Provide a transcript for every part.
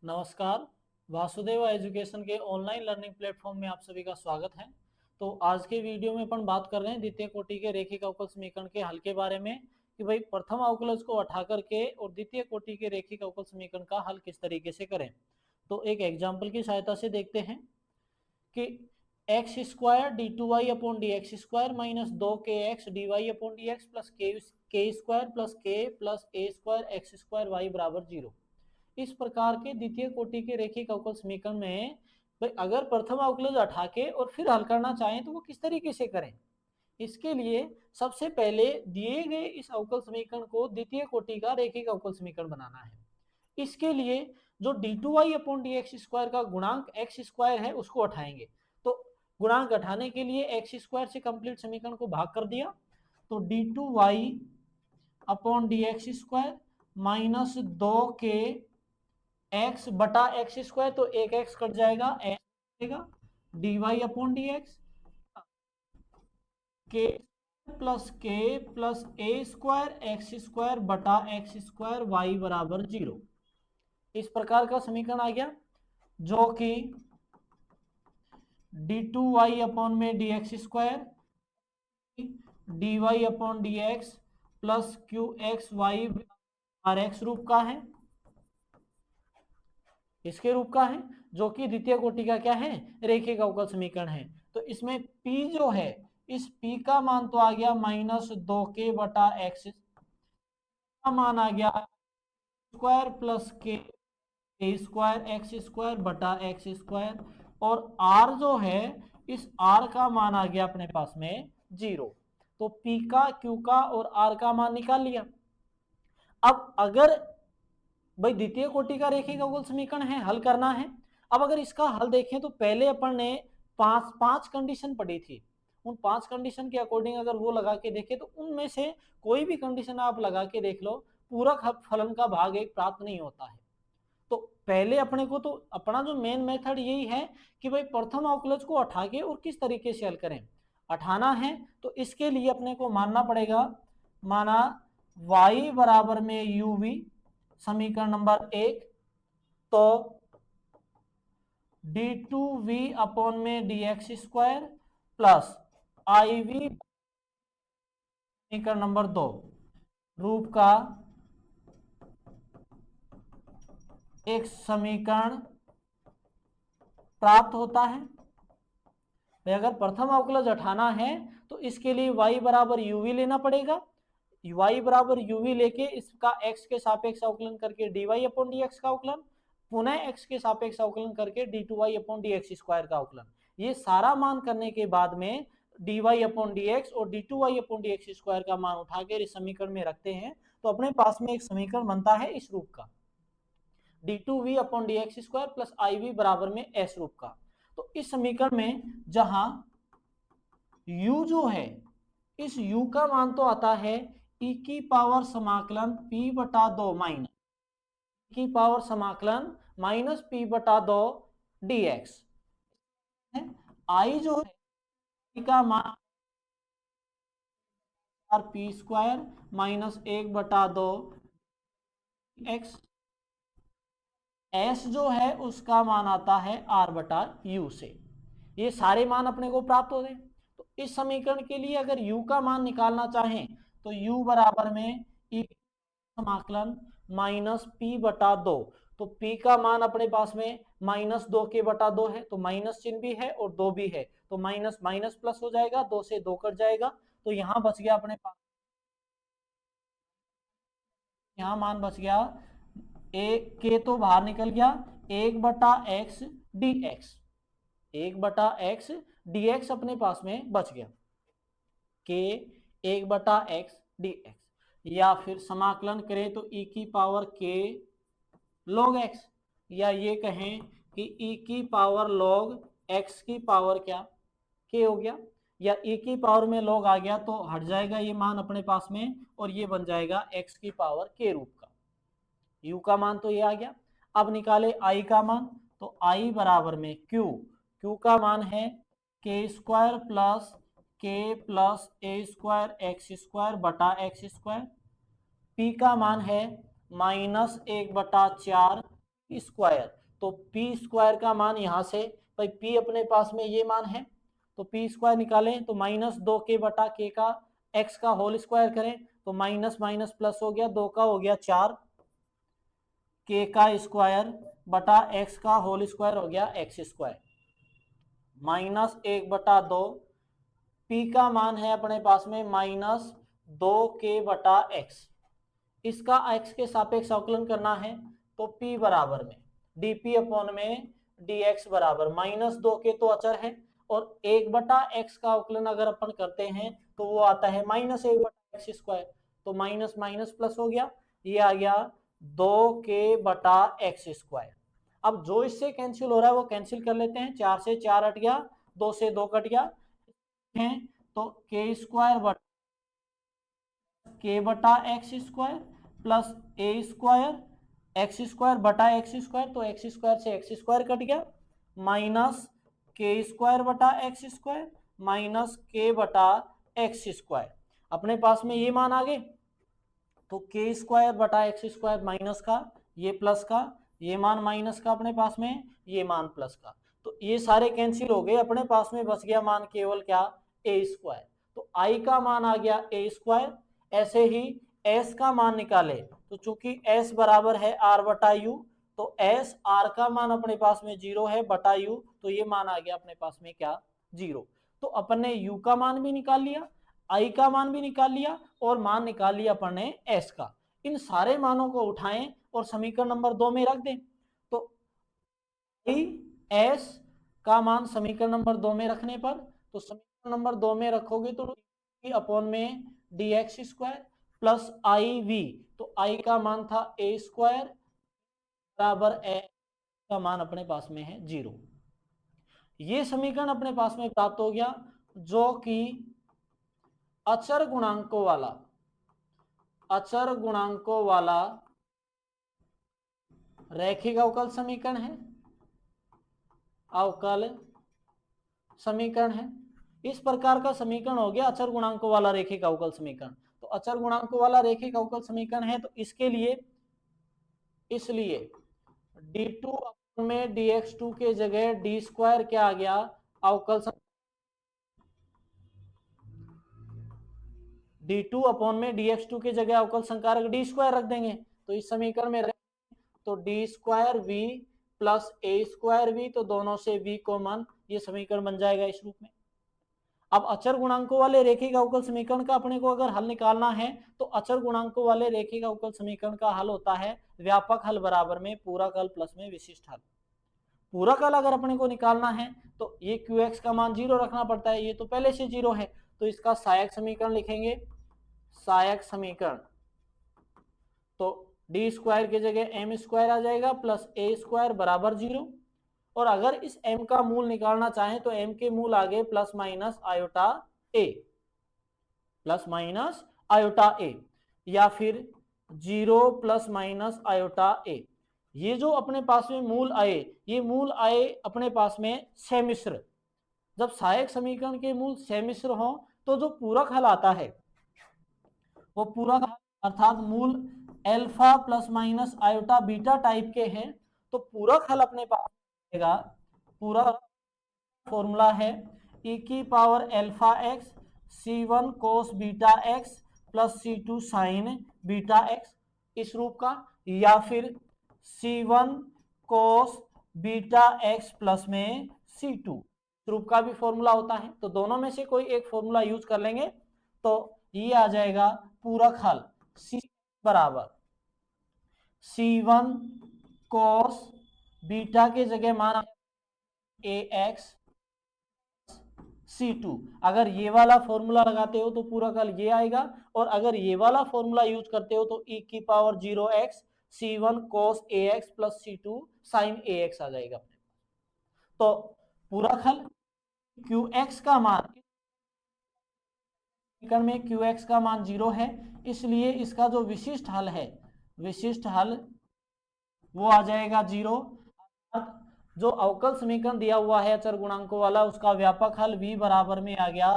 नमस्कार। वासुदेव एजुकेशन के online learning platform में आप सभी का स्वागत है। तो आज के वीडियो में अपन बात कर रहे हैं द्वितीय कोटि के रेखिक अवकल समीकरण के हल के बारे में कि भाई प्रथम अवकलज को उठा करके और द्वितीय कोटि के रेखिक अवकल समीकरण का हल किस तरीके से करें। तो एक एग्जाम्पल की सहायता से देखते हैं कि x square d two Y upon D x square minus 2kx d Y upon D x plus k square plus k plus ए स्क्वायर एक्स स्क्वायर वाई बराबर 0। इस प्रकार के द्वितीय कोटि के रेखिक अवकल समीकरण में भाई अगर प्रथम अवकलज उठा के और फिर हल करना चाहें तो वो किस तरीके से करें। इसके लिए सबसे पहले दिए गए इस अवकल समीकरण को द्वितीय कोटि का रेखिक अवकल समीकरण बनाना है। इसके लिए जो d two Y upon D x square का गुणांक एक्स स्क्वायर है उसको उठाएंगे। तो गुणांक उठाने के लिए एक्स स्क्वायर से कंप्लीट समीकरण को भाग कर दिया तो d two Y upon D x square minus 2k x बटा एक्स स्क्वायर, तो एक एक्स कट जाएगा, x d Y upon D x के प्लस ए स्क्वायर एक्स स्क्वायर बटा एक्स स्क्वायर वाई बराबर 0। इस प्रकार का समीकरण आ गया जो कि डी टू वाई अपॉन में d x square d Y upon D x plus Q x y R x रूप का है, इसके रूप का है, जो कि द्वितीय कोटि का क्या है, रेखिक अवकल समीकरण है। तो इसमें P जो है, इस P का मान तो आ गया माइनस 2k बटा एक्स का मान आ गया square plus k square x square बटा एक्स स्क्वायर, और R जो है इस R का मान आ गया अपने पास में 0। तो P का, Q का और R का मान निकाल लिया। अब अगर भाई द्वितीय कोटि का रेखिक अवकल समीकरण है, हल करना है। अब अगर इसका हल देखें तो पहले अपन ने पांच कंडीशन पढ़ी थी, उन 5 कंडीशन के अकॉर्डिंग अगर वो लगा के देखें तो उनमें से कोई भी कंडीशन आप लगा के देख लो, पूरक फलन का भाग 1 प्राप्त नहीं होता है। तो पहले अपने को तो अपना जो मेन मेथड यही है कि भाई प्रथम अवकलज को उठा के और किस तरीके से हल करें। उठाना है तो इसके लिए अपने को मानना पड़ेगा, माना y बराबर में uv समीकरण नंबर 1, तो डी टू वी अपॉन में d x square plus I v समीकरण नंबर 2 रूप का एक समीकरण प्राप्त होता है। भाई अगर प्रथम अवकलज उठाना है तो इसके लिए y बराबर यूवी लेना पड़ेगा, y बराबर यूवी लेके इसका x के सापेक्ष अवकलन करके D Y upon D X का अवकलन, पुनः x के सापेक्ष अवकलन करके D two Y upon D x square का अवकलन। ये सारा मान करने के बाद में D Y upon D X और D two Y upon D x square का मान उठाकर इस समीकरण में रखते हैं तो अपने पास में एक समीकरण बनता है इस रूप का, d two v upon D x square plus I v बराबर में एस रूप का। तो इस समीकरण में जहां u जो है, इस u का मान तो आता है e की पावर समाकलन p बटा 2 माइनस की पावर समाकलन माइनस p बटा 2 dx। i जो है का मान पी स्क्वायर माइनस 1 बटा 2 x, s जो है उसका मान आता है r बटा u से। ये सारे मान अपने को प्राप्त हो गए। तो इस समीकरण के लिए अगर u का मान निकालना चाहें तो u बराबर में e समाकलन माइनस p बटा 2, तो p का मान अपने पास में माइनस 2k बटा 2 है, तो माइनस चिन्ह भी है और 2 भी है, तो माइनस माइनस प्लस हो जाएगा, 2 से 2 कट जाएगा, तो यहां बच गया अपने पास, यहां मान बच गया एक के तो बाहर निकल गया, 1 बटा एक्स डी एक्स, 1 बटा एक्स डी एक्स अपने पास में बच गया, के 1 बटा एक्स डी एक्स, या फिर समाकलन करें तो e की पावर k log x, या ये कहें कि e की पावर log x की पावर क्या k हो गया, या e की पावर में log आ गया तो हट जाएगा ये मान अपने पास में और ये बन जाएगा x की पावर k रूप का। u का मान तो ये आ गया। अब निकाले i का मान, तो i बराबर में q का मान है k square plus k plus ए स्क्वायर एक्स स्क्वायर बटा एक्स स्क्वायर, p का मान है माइनस 1 बटा 4 स्क्वायर। तो पी स्क्वायर का मान यहां से, भाई पी अपने पास में ये मान है, तो पी स्क्वायर निकालें तो -2k बटा के का एक्स का होल स्क्वायर करें तो माइनस माइनस प्लस हो गया, 2 का हो गया 4, के का स्क्वायर बटा एक्स का होल स्क्वायर हो गया एक्स स्क्वायर, -1/2, पी का मान है अपने पास में -2k बटा एक्स, इसका एक्स के सापेक्ष अवकलन करना है तो p बराबर में dp अपॉन में dx बराबर -2k तो अचर है, और 1/x का अवकलन अगर अपन करते हैं तो वो आता है -1/x², तो माइनस माइनस प्लस हो गया, ये आ गया 2k/x²। अब जो इससे कैंसिल हो रहा है वो कैंसिल कर लेते हैं, 4 से 4 हट गया, 2 से 2 कट गया है, तो k² k बटा एक्स स्क्वायर प्लस ए स्क्वायर एक्स स्क्वायर बटा एक्स स्क्वायर, तो एक्स स्क्वायर से एक्स स्क्वायर कट गया, माइनस k² बटा एक्स स्क्वायर माइनस के बटा एक्स स्क्वायर, अपने पास में ये मान आ गए, तो k² बटा एक्स स्क्वायर माइनस का, ये प्लस का, ये मान माइनस का अपने पास में, ये मान प्लस का, तो ये सारे कैंसिल हो गए, अपने पास में बच गया मान केवल क्या, a²। तो i का मान आ गया a²। ऐसे ही s का मान निकाले तो चूंकि s बराबर है r बटा यू, तो s r का मान अपने पास में 0 है बटा u, तो ये मान आ गया अपने पास में क्या, 0। तो अपन ने u का मान भी निकाल लिया, i का मान भी निकाल लिया, और मान निकाल लिया अपन ने s का। इन सारे मानों को उठाएं और समीकरण नंबर 2 में रख दें, तो i s का मान समीकरण नंबर 2 में रखने पर, तो समीकरण नंबर 2 में रखोगे तो अपॉन में dx² प्लस आई वी, तो i का मान था a² बराबर a का मान अपने पास में है 0। ये समीकरण अपने पास में प्राप्त हो गया, जो कि अचर गुणांकों वाला रैखिक अवकल समीकरण है, अवकल समीकरण है। इस प्रकार का समीकरण हो गया अचर गुणांकों वाला रैखिक अवकल समीकरण। तो अचर गुणांकों वाला रैखिक अवकल समीकरण है, तो इसके लिए इसलिए d2 में dx2 के जगह d² क्या आ गया, अवकल d2 अपॉन में dx2 के जगह अवकल संकारक d² रख देंगे, तो इस समीकरण में तो d² v plus a² v, तो दोनों से v कॉमन, ये समीकरण बन जाएगा इस रूप में। अब अचर गुणांकों वाले रैखिक अवकल समीकरण का अपने को अगर हल निकालना है, तो अचर गुणांकों वाले रैखिक अवकल समीकरण का हल होता है व्यापक हल बराबर में पूरक हल प्लस में विशिष्ट हल। पूरक हल अगर अपने को निकालना है तो ये qx का मान 0 रखना पड़ता है, ये तो पहले से 0 है, तो इसका सहायक समीकरण लिखेंगे, सहायक समीकरण, तो d² की जगह m² आ जाएगा प्लस a² बराबर 0, और अगर इस m का मूल निकालना चाहें तो m के मूल आगे प्लस माइनस आयोटा a, या फिर 0 प्लस माइनस आयोटा a। ये जो अपने पास में मूल आए, ये मूल आए अपने पास में समिश्र, जब सहायक समीकरण के मूल समिश्र हो तो जो पूरक हल आता है वो पूरक हल अर्थात मूल alpha plus minus iota beta type के हैं, तो पूरक हल अपने पास आएगा, पूरा फॉर्मूला है e की power alpha x c1 cos beta x plus c2 sign beta x, इस रूप का, या फिर c1 cos beta x plus में c2 रूप का भी फॉर्मूला होता है, तो दोनों में से कोई एक फॉर्मूला यूज कर लेंगे, तो ये आ जाएगा पूरक हल c बराबर c1 कोस बीटा के जगह मान ax c2, अगर ये वाला फॉर्मूला लगाते हो तो पूरक हल ये आएगा, और अगर ये वाला फॉर्मूला यूज करते हो तो e की power 0x c1 cos ax plus c2 sin ax आ जाएगा अपने पास। तो पूरक हल qx का मान में qx का मान 0 है, इसलिए इसका जो विशिष्ट हल है, विशिष्ट हल वो आ जाएगा 0। जो अवकल समीकरण दिया हुआ है अचर गुणांकों वाला, उसका व्यापक हल v बराबर में आ गया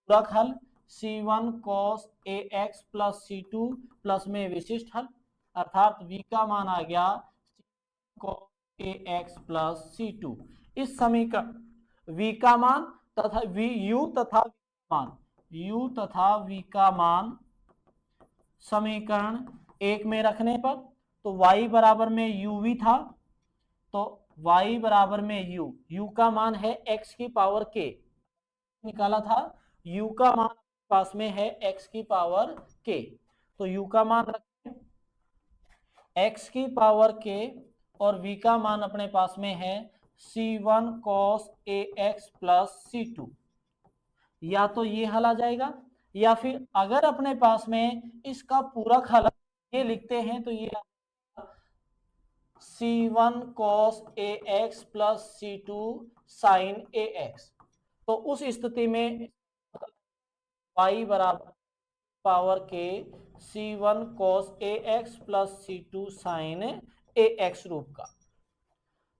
पूरक हल c1 cos ax plus c2 plus में विशिष्ट हल, अर्थात v का मान आ गया cos ax प्लस c2। इस समीकरण v का मान तथा u तथा v का मान समीकरण 1 में रखने पर, तो y बराबर में uv था, तो y बराबर में u का मान है x की पावर k निकाला था, u का मान पास में है x की पावर k, तो u का मान रखें x की पावर k और v का मान अपने पास में है c1 cos ax plus c2। या तो ये हल आ जाएगा, या फिर अगर अपने पास में इसका पूरक हल ये लिखते हैं तो ये c1 cos ax plus c2 sin ax। तो उस स्थिति में y बराबर पावर के c1 cos ax plus c2 sin ax रूप का।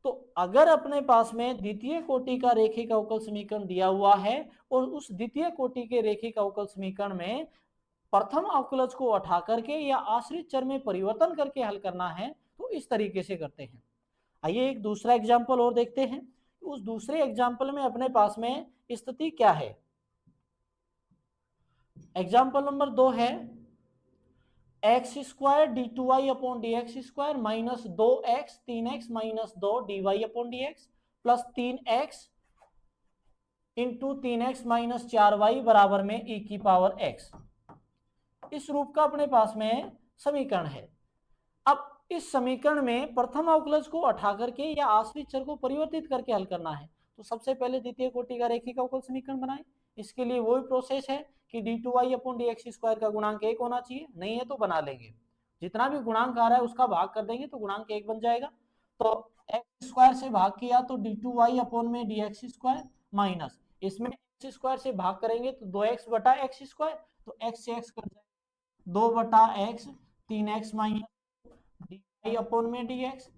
तो अगर अपने पास में द्वितीय कोटि का रेखिक अवकल समीकरण दिया हुआ है और उस द्वितीय कोटि के रेखिक अवकल समीकरण में प्रथम अवकलज को उठा करके या आश्रित चर में परिवर्तन करके हल करना है, तो इस तरीके से करते हैं। आइए एक दूसरा एग्जाम्पल और देखते हैं। उस दूसरे एग्जाम्पल में अपने पास में स्थिति क्या है। एग्जाम्पल नंबर 2 है x square d two Y upon D x square minus 2x 3x minus 2 d Y upon D x plus 3x into 3x minus 4y बराबर में e की पावर x। इस रूप का अपने पास में समीकरण है। अब इस समीकरण में प्रथम अवकलज को उठा करके या आश्रित चर को परिवर्तित करके हल करना है, तो सबसे पहले द्वितीय कोटि का रेखिक अवकल समीकरण बनाएं। इसके लिए वही प्रोसेस है कि d two Y upon D x square का गुणांक 1 होना चाहिए, नहीं है तो बना लेंगे। जितना भी गुणांक आ रहा है उसका भाग कर देंगे तो गुणांक 1 बन जाएगा। तो एक्स स्क्वायर से भाग किया तो डी टू वाई अपॉन में डी एक्स स्क्वायर माइनस इसमें एक्स स्क्वायर से भाग करेंगे तो 2x बटा एक्स स्क्वायर, तो x से x कट जाएगा 2 बटा x 3x minus d Y upon में डी एक्स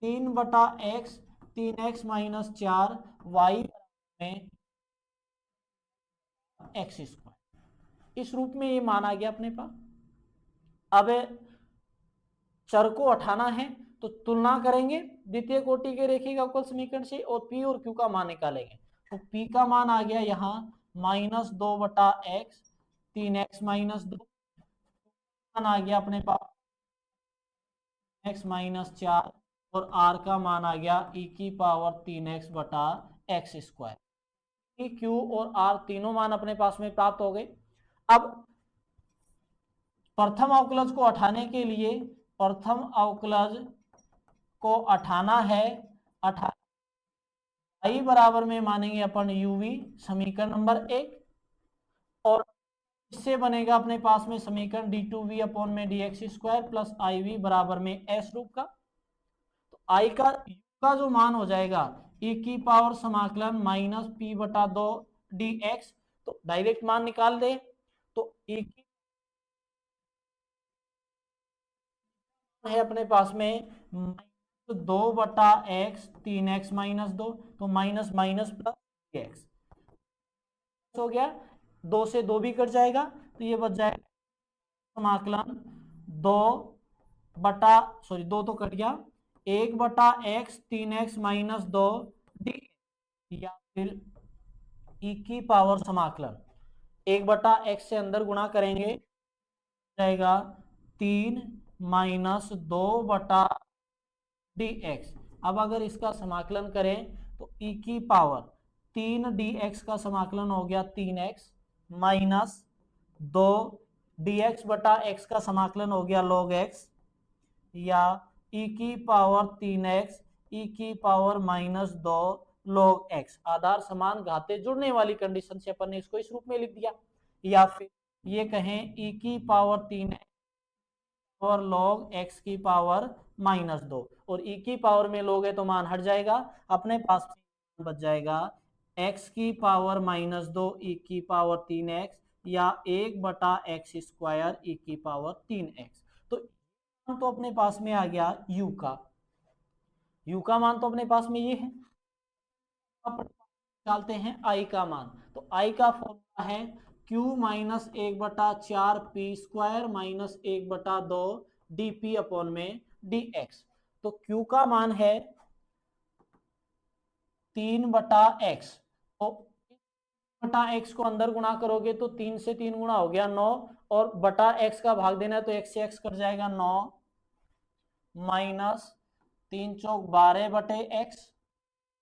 3 बटा एक्स 3x माइनस 4 y में एक्स स्क्वायर। इस रूप में ये मान आ गया अपने पास। अब चर को उठाना है तो तुलना करेंगे द्वितीय कोटि के रेखिक अवकल समीकरण से और p और q का मान निकालेंगे। तो p का मान आ गया यहाँ माइनस 2 बटा एक्स 3x माइनस 2 मान आ गया अपने पास x माइनस 4 और r का मान आ गया e की पावर 3x बटा एक्स स्क्वायर। Q और R तीनों मान अपने पास में प्राप्त हो गए। अब प्रथम अवकलज को उठाने के लिए प्रथम अवकलज को उठाना है, i बराबर में मानेंगे अपन uv समीकरण नंबर 1 और इससे बनेगा अपने पास में समीकरण डी टू वी अपॉन में d x square plus I v बराबर में एस रूप का। तो आई का जो मान हो जाएगा e की पावर समाकलन माइनस पी बटा 2 डी एक्स, तो डायरेक्ट मान निकाल दे तो e की है अपने पास में 2 बटा एक्स 3x माइनस 2, तो माइनस माइनस प्लस एक्स हो गया, 2 से 2 भी कट जाएगा तो ये बच जाएगा समाकलन 2 तो कट गया 1 बटा एक्स 3x माइनस 2 डी, या फिर e की पावर समाकलन 1 बटा एक्स से अंदर गुणा करेंगे जाएगा 3 माइनस 2 बटा डी एक्स। अब अगर इसका समाकलन करें तो e की पावर 3 डी एक्स का समाकलन हो गया 3x माइनस 2 डी एक्स बटा एक्स का समाकलन हो गया log x, या e की पावर 3x e की पावर माइनस 2 log x। आधार समान घाते जुड़ने वाली कंडीशन से अपन ने इसको इस रूप में लिख दिया। या फिर ये कहें e की पावर 3x और log x की पावर माइनस 2, और e की पावर में लोगे तो मान हट जाएगा, अपने पास बच जाएगा x की पावर माइनस 2 e की पावर 3x या 1 बटा एक्स स्क्वायर e की पावर 3x। तो अपने पास में आ गया u का मान तो अपने पास में ये है। अब निकालते हैं i का मान, तो i का फॉर्मूला है q माइनस 1 बटा 4 पी स्क्वायर माइनस 1 बटा 2 डी पी अपॉन में डी एक्स। तो q का मान है 3/x। तो बटा x को अंदर गुणा करोगे तो 3 से 3 गुणा हो गया 9, और बटा x का भाग देना है तो x से x कट जाएगा 9 माइनस 3×4 = 12/x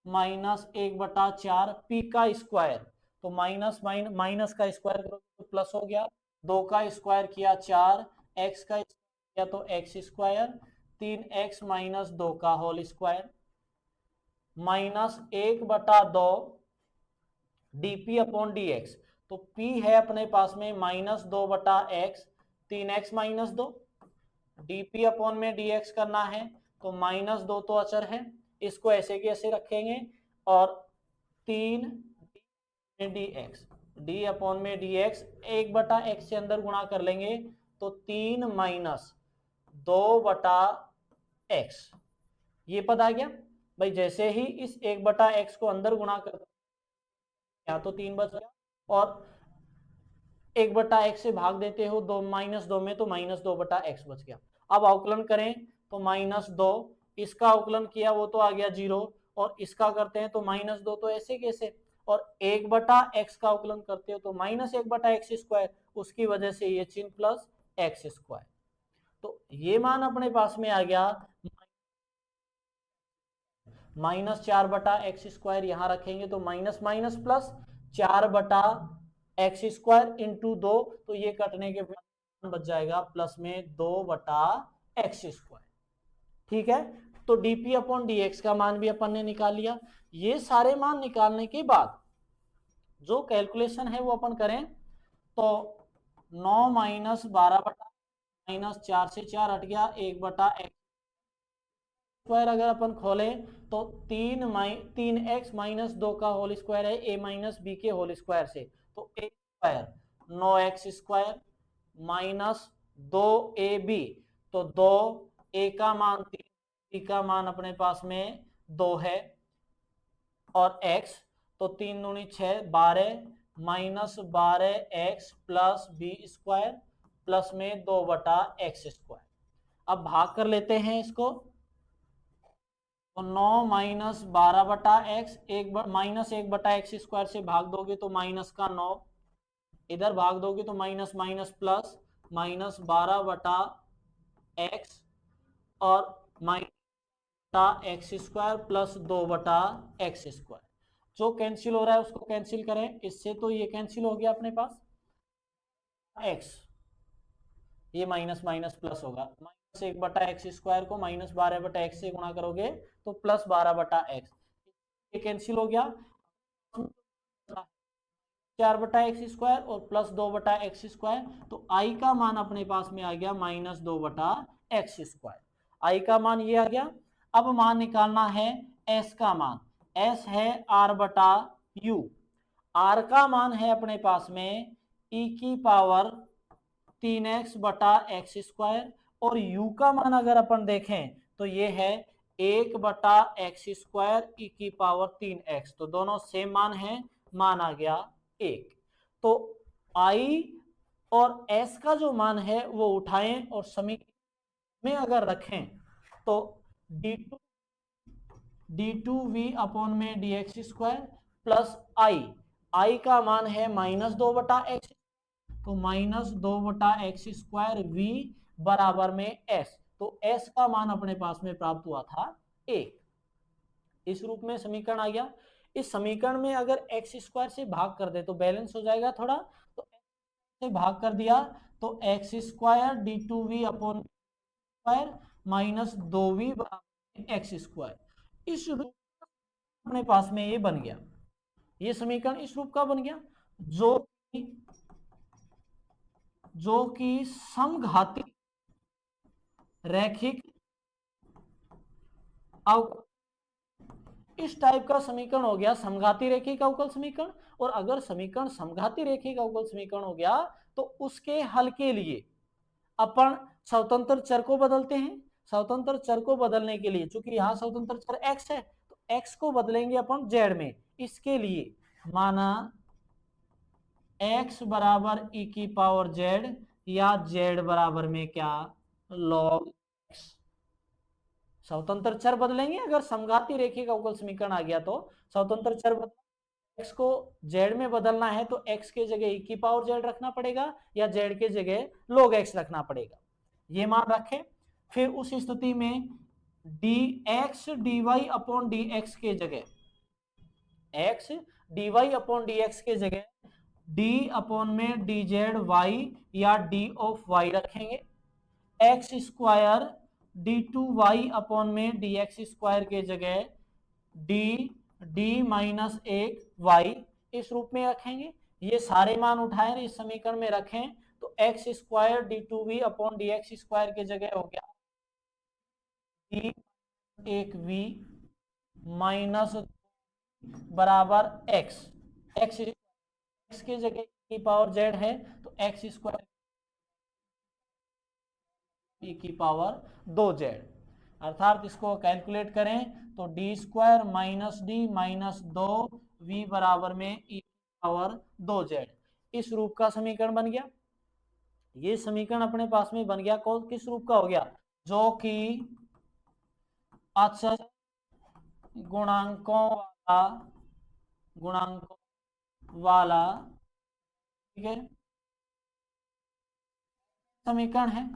माइनस 1/4 पी का स्क्वायर। तो माइनस माइनस का स्क्वायर करोगे तो प्लस हो गया, 2 का स्क्वायर किया 4, x का स्क्वायर किया तो x स्क्वायर, 3x माइनस 2 का whole square minus 1/2 dp upon dx। तो p है अपने पास में -2/x, 3x minus 2, dp upon में dx करना है तो -2 तो अचर है, इसको ऐसे के ऐसे रखेंगे, और 3 dx, d अपॉन में dx 1/x से अंदर गुणा कर लेंगे तो 3 माइनस 2/x, ये पद आ गया भाई। जैसे ही इस 1/x को अंदर गुणा कर या तो 3 बच गया, और 1/x से भाग देते हो 2 -2 में तो -2/x बच गया। अब अवकलन करें तो -2, इसका अवकलन किया वो तो आ गया 0, और इसका करते हैं तो -2 तो ऐसे कैसे, और 1/x का अवकलन करते हो तो -1/x², उसकी वजह से ये चिन्ह प्लस x²। तो ये मान अपने पास में आ गया -4/x², यहां रखेंगे तो minus minus plus 4/x² into 2, तो ये कटने के बाद बच जाएगा प्लस में 2/x²। ठीक है, तो dp अपॉन dx का मान भी अपन ने निकाल लिया। ये सारे मान निकालने के बाद जो कैलकुलेशन है वो अपन करें तो 9 माइनस 12/-4 से 4 हट गया 1/x स्क्वायर, अगर अपन खोलें तो 3x माइनस 2 का होल स्क्वायर है a माइनस बी के होल स्क्वायर से, तो a square 9x² minus 2ab, तो 2 a का मान 3, b का मान अपने पास में 2 है, और x तो 3 दूनी 6 12 minus 12x plus b² plus में 2/x²। अब भाग कर लेते हैं इसको, तो 9 माइनस 12/x, माइनस 1/x² से भाग दोगे तो माइनस का 9, इधर भाग दोगे तो माइनस माइनस प्लस -12/x और -x² प्लस 2/x²। जो कैंसिल हो रहा है उसको कैंसिल करें, इससे तो ये कैंसिल हो गया अपने पास x, ये माइनस माइनस प्लस होगा, माइनस 1/x² को -12/x से गुणा करोगे तो प्लस 12/x, ये कैंसिल हो गया, 4/x² और प्लस 2/x², तो i का मान अपने पास में आ गया -2/x²। i का मान ये आ गया। अब मान निकालना है s का मान, s है r/u, r का मान है अपने पास में e⁻³ 3x/x², और u का मान अगर अपन देखें तो ये है 1/x² e⁻3x, तो दोनों सेम मान है, मान आ गया 1। तो i और s का जो मान है वो उठाएं और समीकरण में अगर रखें तो d2v अपॉन में dx² प्लस i का मान है -2/x, तो -2/x² v बराबर में s, तो s का मान अपने पास में प्राप्त हुआ था 1। इस रूप में समीकरण आ गया। इस समीकरण में अगर x² से भाग कर दे तो बैलेंस हो जाएगा थोड़ा, तो से भाग कर दिया तो x² d2v upon square minus 2v बराबर x²। इस रूप अपने पास में ये बन गया, ये समीकरण इस रूप का बन गया, जो कि समघाती रैखिक अवकल, इस टाइप का समीकरण हो गया समघाती रेखिक अवकल समीकरण। और अगर समीकरण समघाती रेखिक अवकल समीकरण हो गया तो उसके हल के लिए अपन स्वतंत्र चर को बदलते हैं। स्वतंत्र चर को बदलने के लिए, चूंकि यहां स्वतंत्र चर x है तो x को बदलेंगे अपन z में। इसके लिए माना x बराबर e⁻z या z बराबर में क्या log x, स्वतंत्र चर बदलेंगे, अगर समघाती रेखिक अवकल समीकरण आ गया तो स्वतंत्र चर एक्स को जेड में बदलना है तो एक्स के जगह e की पावर जेड रखना पड़ेगा या जेड के जगह log x रखना पड़ेगा, ये मान रखें। फिर उस स्थिति में dx dy अपॉन dx के जगह x dy अपॉन dx के जगह d अपॉन में dz y या d ऑफ y रखेंगे, एक्स स्क्वायर d2y अपॉन में dx स्क्वायर के जगह d माइनस 1y इस रूप में रखेंगे। ये सारे मान उठाए इस समीकरण में रखें तो x square d2v upon dx square के जगह हो गया d1v माइनस बराबर एक्स, एक्स के जगह की पावर जेड है तो एक्स स्क्वायर की पावर 2z, अर्थात इसको कैलकुलेट करें तो D square minus D minus 2v बराबर में e पावर 2z इस रूप का समीकरण बन गया। ये समीकरण अपने पास में बन गया, कौन किस रूप का हो गया, जो कि अचर गुणांकों वाला ठीक है समीकरण है।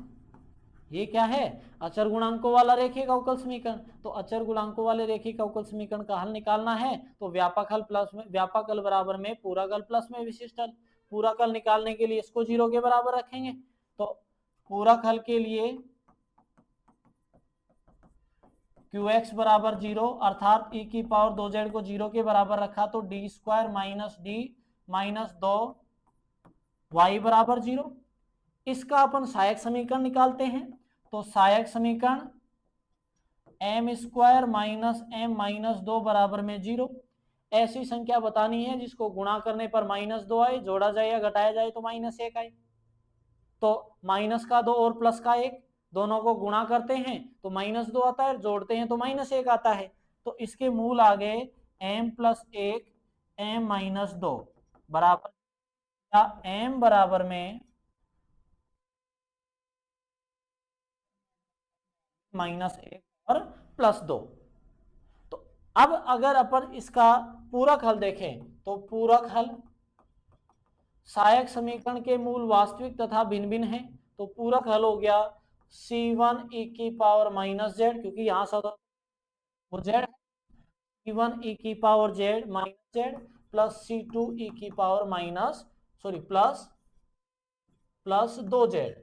ये क्या है, अचर गुणांकों वाला रेखिक अवकल समीकरण। तो अचर गुणांकों वाले रेखिक अवकल समीकरण का हल निकालना है तो व्यापक हल प्लस में व्यापक हल बराबर में पूरक हल प्लस में विशिष्ट हल। पूरक हल निकालने के लिए इसको 0 के बराबर रखेंगे, तो पूरक हल के लिए qx बराबर 0 अर्थात e की पावर 2z को 0 के बराबर रखा तो D square minus D minus 2y बराबर 0। इसका अपन सहायक समीकरण निकालते हैं तो सहायक समीकरण m square minus m minus 2 बराबर में 0। ऐसी संख्या बतानी है जिसको गुणा करने पर माइनस 2 आए, जोड़ा जाए या घटाया जाए तो माइनस 1 आए। तो माइनस का 2 और प्लस का 1 दोनों को गुणा करते हैं तो माइनस 2 आता है, जोड़ते हैं तो माइनस 1 आता है। तो इसके मूल आ गए m प्लस 1 m माइनस 2 बराबर या m बराबर में माइनस 1 और प्लस 2। तो अब अगर अपन इसका पूरक हल देखें तो पूरक हल सहायक समीकरण के मूल वास्तविक तथा भिन्न भिन्न है। तो पूरक हल हो गया c1 e की पावर माइनस जेड, क्योंकि यहां वो जेड, c1 e की power Z minus Z plus c2 e की power minus plus 2z।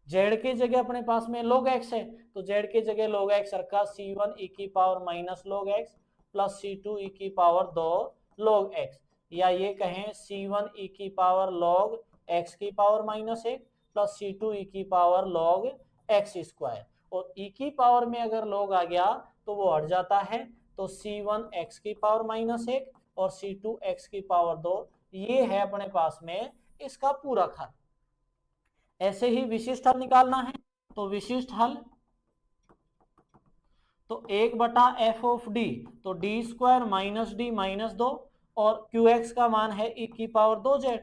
Z के जगह अपने पास में log x है तो जेड के जगह log x रखा c1 e की power minus log x plus c2 e की पावर 2 log x, या ये कहें c1 e की पावर log x की power minus 1 plus c2 e की पावर log x स्क्वायर। और e की पावर में अगर log आ गया तो वो हट जाता है, तो c1 x की पावर माइनस 1 और c2 x की पावर 2, ये है अपने पास में इसका पूरक हल। ऐसे ही विशिष्ट हल निकालना है तो विशिष्ट हल तो 1/f ऑफ डी, तो D square minus D minus 2 और qx का मान है e की पावर 2z।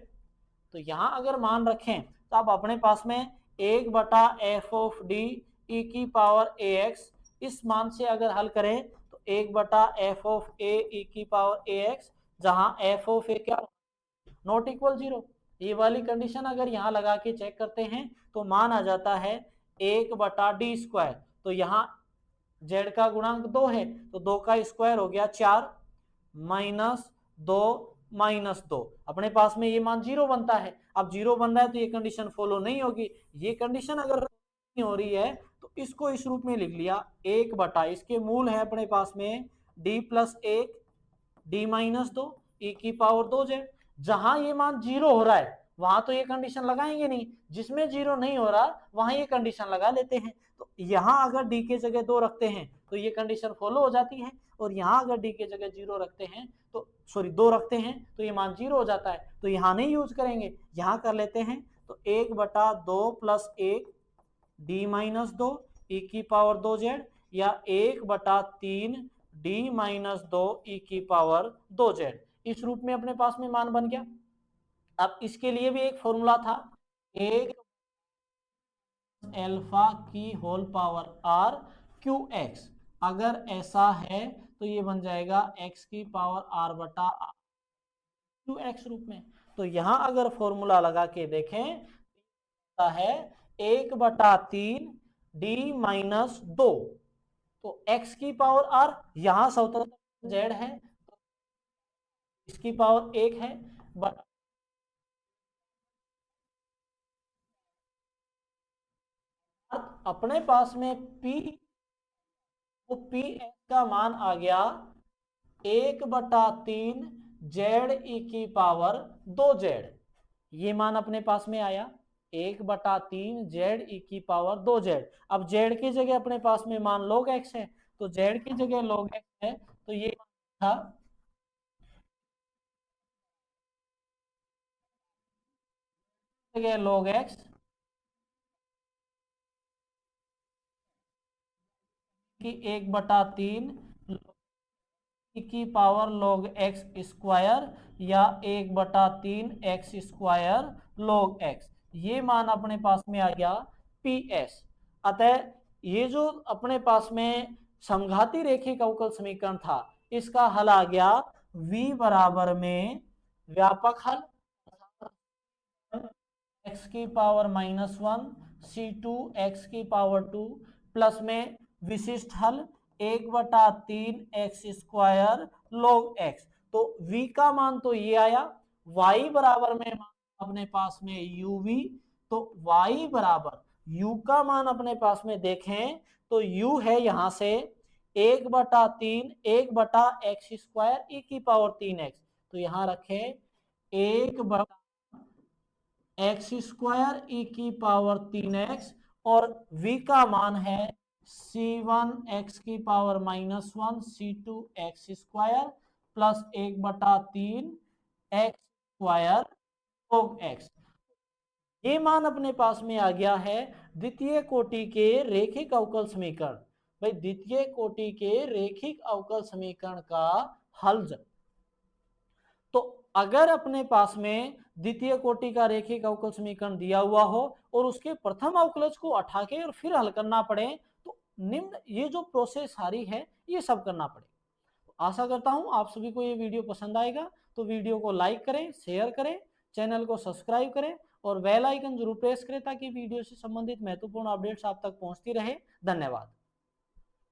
तो यहां अगर मान रखें तो अब अपने पास में 1/f ऑफ डी e की पावर ax, इस मान से अगर हल करें तो 1/f ऑफ a e की पावर ax, जहां f ऑफ a क्या नॉट इक्वल 0। ये वाली कंडीशन अगर यहाँ लगा के चेक करते हैं तो मान आ जाता है 1/d स्क्वायर। तो यहाँ z का गुणांक 2 है तो 2 का स्क्वायर हो गया 4 माइनस 2 माइनस 2, अपने पास में ये मान 0 बनता है। अब 0 बन रहा है तो ये कंडीशन फॉलो नहीं होगी। ये कंडीशन अगर नहीं हो रही है तो इसको इस रूप में लिख लिया 1/, इसके मूल है अपने पास में d plus 1 d minus 2 e की पावर 2z। जहां ये मान 0 हो रहा है वहां तो ये कंडीशन लगाएंगे नहीं, जिसमें 0 नहीं हो रहा वहां ये कंडीशन लगा लेते हैं। तो यहां अगर d के जगह 2 रखते हैं तो ये कंडीशन फॉलो हो जाती है, और यहां अगर d के जगह 0 रखते हैं तो 2 रखते हैं तो ये मान 0 हो जाता है। तो यहां नहीं यूज करेंगे, यहां कर लेते हैं तो 1/2 प्लस 1 d माइनस 2 e की पावर 2z या 1/3 d माइनस 2 e की पावर 2z, इस रूप में अपने पास में मान बन गया। अब इसके लिए भी एक फॉर्मूला था, 1 अल्फा की होल पावर r qx, अगर ऐसा है तो ये बन जाएगा x की पावर r बटा टू एक्स रूप में। तो यहां अगर फॉर्मूला लगा के देखें है 1/3 डी माइनस 2, तो x की पावर r, यहां स्वतंत्र z है, इसकी पावर 1 है, बट अपने पास में p, तो p का मान आ गया 1/3 जेड ई की पावर 2z। ये मान अपने पास में आया 1/3 जेड ई की पावर 2z। अब जेड की जगह अपने पास में मान log x है, तो जेड की जगह log x है, तो ये था जगह log x की 1/3 की पावर log x स्क्वायर या 1/3 x स्क्वायर log x, ये मान अपने पास में आ गया PS। अतः ये जो अपने पास में समघाती रेखिक अवकल समीकरण था, इसका हल आ गया v बराबर में व्यापक हल x की पावर -1 C2 x की पावर 2 प्लस में विशिष्ट हल 1/3 x स्क्वायर log x। तो v का मान तो ये आया, y बराबर में अपने पास में uv, तो y बराबर u का मान अपने पास में देखें तो u है यहां से 1/3 1/x स्क्वायर e की पावर 3x, तो यहां रखें 1 एक्स स्क्वायर ई की पावर 3x, और v का मान है c1 x की power -1 c2 x square plus 1/3 x square log x। ये मान अपने पास में आ गया है द्वितीय कोटि के रेखिक अवकल समीकरण। भाई द्वितीय कोटि के रेखिक अवकल समीकरण का हल। तो अगर अपने पास में द्वितीय कोटि का रेखिक अवकल समीकरण दिया हुआ हो और उसके प्रथम अवकलज को उठा के और फिर हल करना पड़े, तो निम्न ये जो प्रोसेस सारी है ये सब करना पड़े। तो आशा करता हूं आप सभी को ये वीडियो पसंद आएगा, तो वीडियो को लाइक करें, शेयर करें, चैनल को सब्सक्राइब करें और बेल आइकन जरूर प्रेस करें ताकि वीडियो से संबंधित महत्वपूर्ण अपडेट्स आप तक पहुंचती रहे। धन्यवाद।